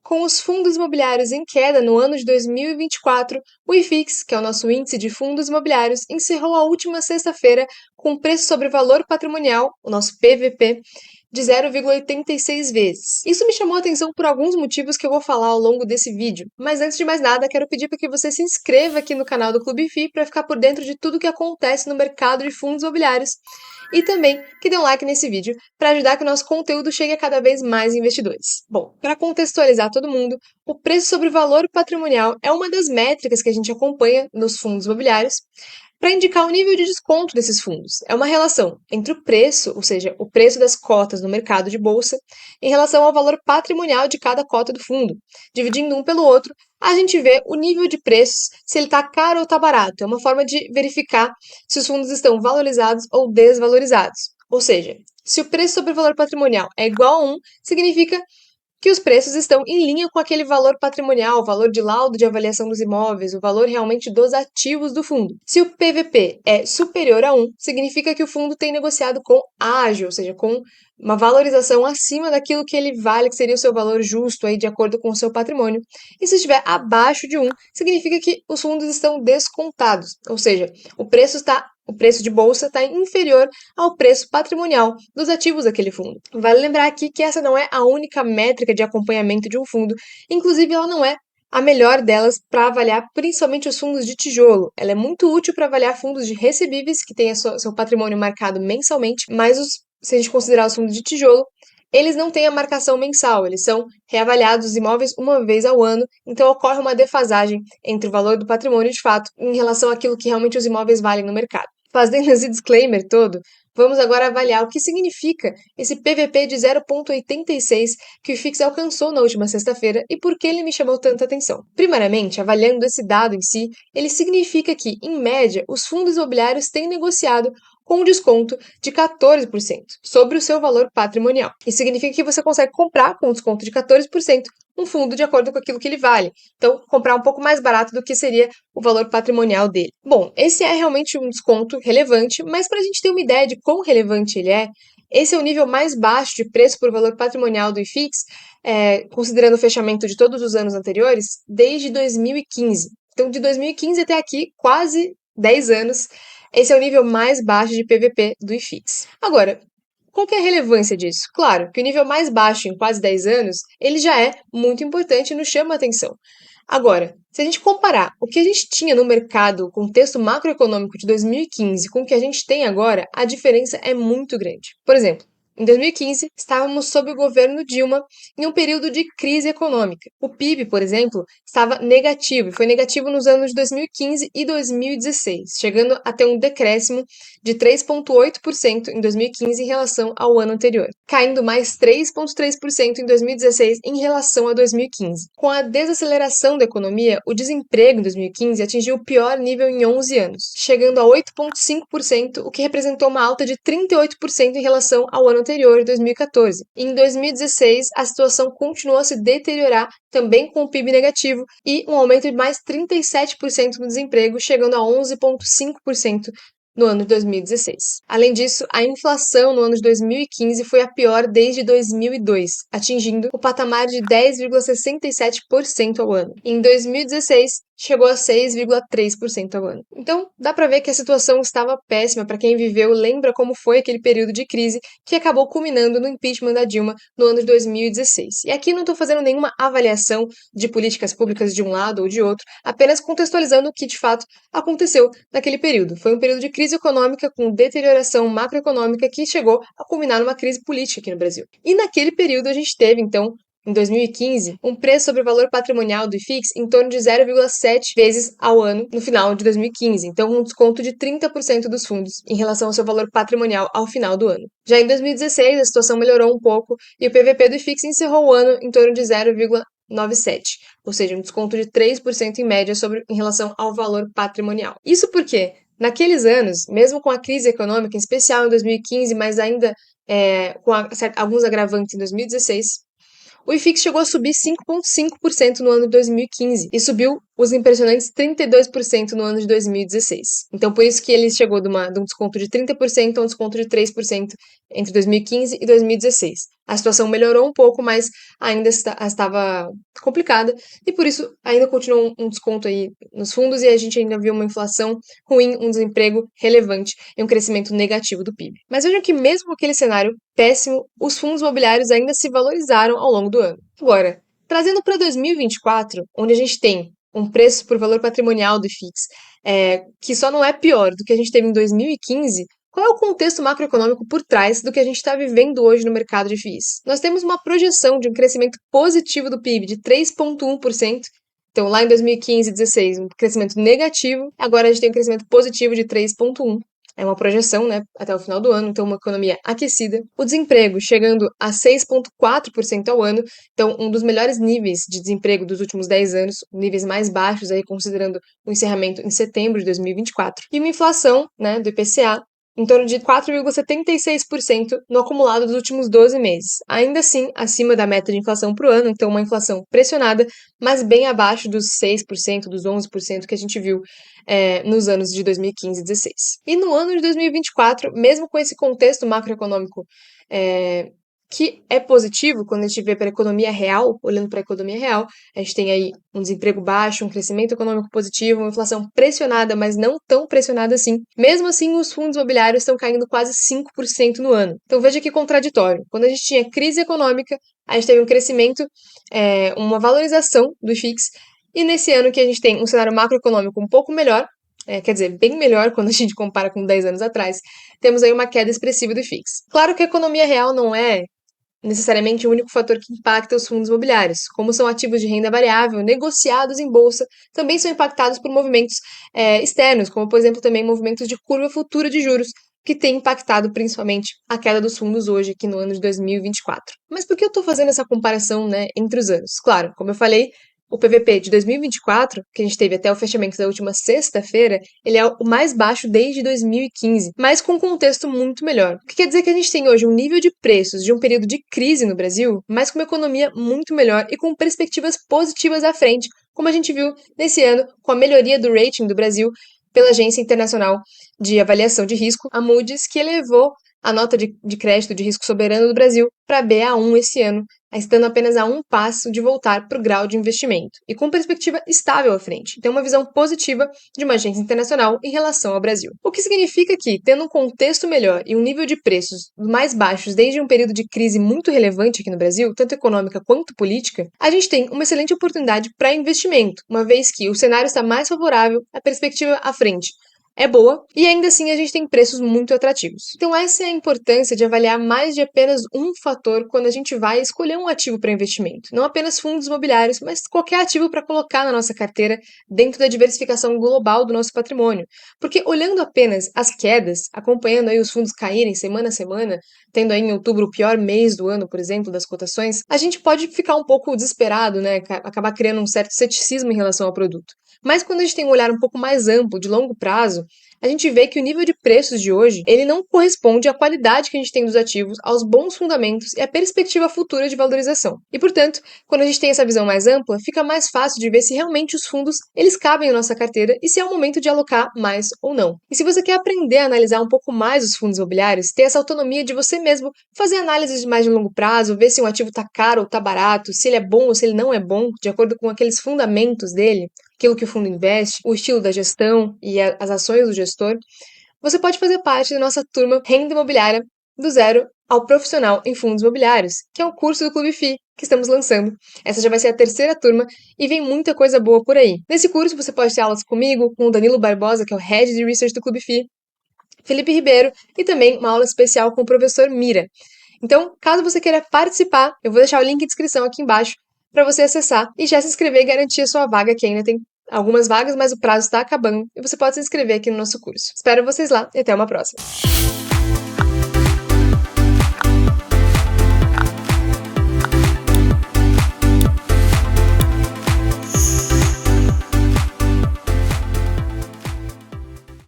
Com os fundos imobiliários em queda no ano de 2024, o IFIX, que é o nosso índice de fundos imobiliários, encerrou a última sexta-feira com o preço sobre valor patrimonial, o nosso PVP, de 0,86 vezes. Isso me chamou a atenção por alguns motivos que eu vou falar ao longo desse vídeo, mas antes de mais nada, quero pedir para que você se inscreva aqui no canal do Clube FI para ficar por dentro de tudo que acontece no mercado de fundos imobiliários e também que dê um like nesse vídeo para ajudar que o nosso conteúdo chegue a cada vez mais investidores. Bom, para contextualizar todo mundo, o preço sobre valor patrimonial é uma das métricas que a gente acompanha nos fundos imobiliários para indicar o nível de desconto desses fundos. É uma relação entre o preço, ou seja, o preço das cotas no mercado de bolsa, em relação ao valor patrimonial de cada cota do fundo. Dividindo um pelo outro, a gente vê o nível de preços, se ele está caro ou está barato. É uma forma de verificar se os fundos estão valorizados ou desvalorizados. Ou seja, se o preço sobre o valor patrimonial é igual a 1, significa que os preços estão em linha com aquele valor patrimonial, o valor de laudo de avaliação dos imóveis, o valor realmente dos ativos do fundo. Se o PVP é superior a 1, significa que o fundo tem negociado com ágio, ou seja, com uma valorização acima daquilo que ele vale, que seria o seu valor justo aí de acordo com o seu patrimônio. E se estiver abaixo de 1, significa que os fundos estão descontados, ou seja, o preço de bolsa está inferior ao preço patrimonial dos ativos daquele fundo. Vale lembrar aqui que essa não é a única métrica de acompanhamento de um fundo, inclusive ela não é a melhor delas para avaliar principalmente os fundos de tijolo. Ela é muito útil para avaliar fundos de recebíveis, que têm seu patrimônio marcado mensalmente, mas se a gente considerar os fundos de tijolo, eles não têm a marcação mensal, eles são reavaliados os imóveis uma vez ao ano, então ocorre uma defasagem entre o valor do patrimônio de fato em relação àquilo que realmente os imóveis valem no mercado. Fazendo esse disclaimer todo, vamos agora avaliar o que significa esse PVP de 0,86 que o IFIX alcançou na última sexta-feira e por que ele me chamou tanta atenção. Primeiramente, avaliando esse dado em si, ele significa que, em média, os fundos imobiliários têm negociado com um desconto de 14% sobre o seu valor patrimonial. Isso significa que você consegue comprar com um desconto de 14% um fundo de acordo com aquilo que ele vale. Então, comprar um pouco mais barato do que seria o valor patrimonial dele. Bom, esse é realmente um desconto relevante, mas para a gente ter uma ideia de quão relevante ele é, esse é o nível mais baixo de preço por valor patrimonial do IFIX, considerando o fechamento de todos os anos anteriores, desde 2015. Então, de 2015 até aqui, quase 10 anos, esse é o nível mais baixo de PVP do IFIX. Agora, qual que é a relevância disso? Claro que o nível mais baixo em quase 10 anos, ele já é muito importante e nos chama a atenção. Agora, se a gente comparar o que a gente tinha no mercado, o contexto macroeconômico de 2015 com o que a gente tem agora, a diferença é muito grande. Por exemplo, em 2015, estávamos sob o governo Dilma em um período de crise econômica. O PIB, por exemplo, estava negativo e foi negativo nos anos de 2015 e 2016, chegando a ter um decréscimo de 3,8% em 2015 em relação ao ano anterior, caindo mais 3,3% em 2016 em relação a 2015. Com a desaceleração da economia, o desemprego em 2015 atingiu o pior nível em 11 anos, chegando a 8,5%, o que representou uma alta de 38% em relação ao ano anterior, 2014. Em 2016, a situação continuou a se deteriorar, também com o PIB negativo e um aumento de mais 37% no desemprego, chegando a 11,5% no ano de 2016. Além disso, a inflação no ano de 2015 foi a pior desde 2002, atingindo o patamar de 10,67% ao ano. Em 2016, chegou a 6,3% ao ano. Então, dá para ver que a situação estava péssima para quem viveu, lembra como foi aquele período de crise que acabou culminando no impeachment da Dilma no ano de 2016. E aqui não estou fazendo nenhuma avaliação de políticas públicas de um lado ou de outro, apenas contextualizando o que de fato aconteceu naquele período. Foi um período de crise econômica com deterioração macroeconômica que chegou a culminar numa crise política aqui no Brasil. E naquele período a gente teve, então, em 2015, um preço sobre o valor patrimonial do IFIX em torno de 0,7 vezes ao ano no final de 2015, então um desconto de 30% dos fundos em relação ao seu valor patrimonial ao final do ano. Já em 2016, a situação melhorou um pouco e o PVP do IFIX encerrou o ano em torno de 0,97, ou seja, um desconto de 3% em média em relação ao valor patrimonial. Isso porque, naqueles anos, mesmo com a crise econômica, em especial em 2015, mas ainda com alguns agravantes em 2016, o IFIX chegou a subir 5,5% no ano de 2015 e subiu os impressionantes 32% no ano de 2016. Então, por isso que ele chegou de um desconto de 30% a um desconto de 3% entre 2015 e 2016. A situação melhorou um pouco, mas ainda estava complicada e por isso ainda continuou um desconto aí nos fundos e a gente ainda viu uma inflação ruim, um desemprego relevante e um crescimento negativo do PIB. Mas vejam que mesmo com aquele cenário péssimo, os fundos imobiliários ainda se valorizaram ao longo do ano. Agora, trazendo para 2024, onde a gente tem um preço por valor patrimonial do IFIX, que só não é pior do que a gente teve em 2015, qual é o contexto macroeconômico por trás do que a gente está vivendo hoje no mercado de FIIs? Nós temos uma projeção de um crescimento positivo do PIB de 3,1%. Então, lá em 2015 e 2016, um crescimento negativo. Agora a gente tem um crescimento positivo de 3,1%. É uma projeção, né, até o final do ano, então uma economia aquecida. O desemprego chegando a 6,4% ao ano, então um dos melhores níveis de desemprego dos últimos 10 anos, níveis mais baixos aí considerando o encerramento em setembro de 2024. E uma inflação, né, do IPCA em torno de 4,76% no acumulado dos últimos 12 meses. Ainda assim, acima da meta de inflação para o ano, então uma inflação pressionada, mas bem abaixo dos 6%, dos 11% que a gente viu nos anos de 2015 e 2016. E no ano de 2024, mesmo com esse contexto macroeconômico que é positivo quando a gente vê para a economia real, olhando para a economia real, a gente tem aí um desemprego baixo, um crescimento econômico positivo, uma inflação pressionada, mas não tão pressionada assim. Mesmo assim, os fundos imobiliários estão caindo quase 5% no ano. Então veja que contraditório. Quando a gente tinha crise econômica, a gente teve um crescimento, uma valorização do IFIX, e nesse ano que a gente tem um cenário macroeconômico um pouco melhor, quer dizer, bem melhor quando a gente compara com 10 anos atrás, temos aí uma queda expressiva do IFIX. Claro que a economia real não é necessariamente o único fator que impacta os fundos imobiliários. Como são ativos de renda variável negociados em bolsa, também são impactados por movimentos externos, como, por exemplo, também movimentos de curva futura de juros, que tem impactado principalmente a queda dos fundos hoje, aqui no ano de 2024. Mas por que eu estou fazendo essa comparação, né, entre os anos? Claro, como eu falei, o PVP de 2024, que a gente teve até o fechamento da última sexta-feira, ele é o mais baixo desde 2015, mas com um contexto muito melhor. O que quer dizer que a gente tem hoje um nível de preços de um período de crise no Brasil, mas com uma economia muito melhor e com perspectivas positivas à frente, como a gente viu nesse ano com a melhoria do rating do Brasil pela Agência Internacional de Avaliação de Risco, a Moody's, que elevou a nota de crédito de risco soberano do Brasil para BA1 esse ano, estando apenas a um passo de voltar para o grau de investimento, e com perspectiva estável à frente. Tem uma visão positiva de uma agência internacional em relação ao Brasil. O que significa que, tendo um contexto melhor e um nível de preços mais baixos desde um período de crise muito relevante aqui no Brasil, tanto econômica quanto política, a gente tem uma excelente oportunidade para investimento, uma vez que o cenário está mais favorável, a perspectiva à frente é boa e ainda assim a gente tem preços muito atrativos. Então essa é a importância de avaliar mais de apenas um fator quando a gente vai escolher um ativo para investimento. Não apenas fundos imobiliários, mas qualquer ativo para colocar na nossa carteira dentro da diversificação global do nosso patrimônio. Porque olhando apenas as quedas, acompanhando aí os fundos caírem semana a semana, tendo aí em outubro o pior mês do ano, por exemplo, das cotações, a gente pode ficar um pouco desesperado, né? Acabar criando um certo ceticismo em relação ao produto. Mas quando a gente tem um olhar um pouco mais amplo, de longo prazo, a gente vê que o nível de preços de hoje, ele não corresponde à qualidade que a gente tem dos ativos, aos bons fundamentos e à perspectiva futura de valorização. E, portanto, quando a gente tem essa visão mais ampla, fica mais fácil de ver se realmente os fundos, eles cabem na nossa carteira e se é o momento de alocar mais ou não. E se você quer aprender a analisar um pouco mais os fundos imobiliários, ter essa autonomia de você mesmo fazer análises mais de longo prazo, ver se um ativo está caro ou está barato, se ele é bom ou se ele não é bom, de acordo com aqueles fundamentos dele, aquilo que o fundo investe, o estilo da gestão e as ações do gestor, você pode fazer parte da nossa turma Renda Imobiliária do Zero ao Profissional em Fundos Imobiliários, que é um curso do Clube FI que estamos lançando. Essa já vai ser a terceira turma e vem muita coisa boa por aí. Nesse curso você pode ter aulas comigo, com o Danilo Barbosa, que é o Head de Research do Clube FI, Felipe Ribeiro e também uma aula especial com o professor Mira. Então, caso você queira participar, eu vou deixar o link de inscrição aqui embaixo para você acessar e já se inscrever e garantir a sua vaga, que ainda tem algumas vagas, mas o prazo está acabando e você pode se inscrever aqui no nosso curso. Espero vocês lá e até uma próxima!